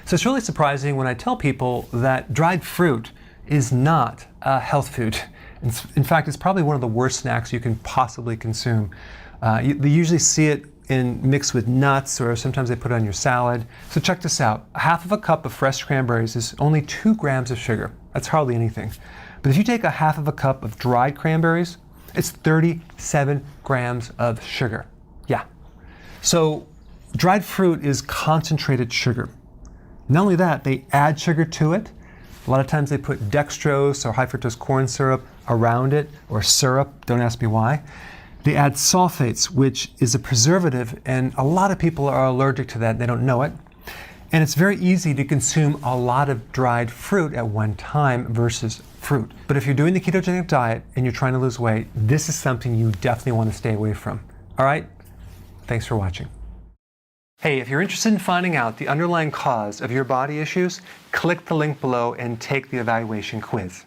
So it's really surprising when I tell people that dried fruit is not a health food. In fact, it's probably one of the worst snacks you can possibly consume. They usually see it mixed with nuts, or sometimes they put it on your salad. So check this out. Half of a cup of fresh cranberries is only 2 grams of sugar. That's hardly anything. But if you take a half of a cup of dried cranberries, it's 37 grams of sugar. Yeah. So dried fruit is concentrated sugar. Not only that, they add sugar to it. A lot of times they put dextrose or high fructose corn syrup around it, or syrup, don't ask me why. They add sulfites, which is a preservative, and a lot of people are allergic to that and they don't know it. And it's very easy to consume a lot of dried fruit at one time versus fruit. But if you're doing the ketogenic diet and you're trying to lose weight, this is something you definitely want to stay away from. All right? Thanks for watching. Hey, if you're interested in finding out the underlying cause of your body issues, click the link below and take the evaluation quiz.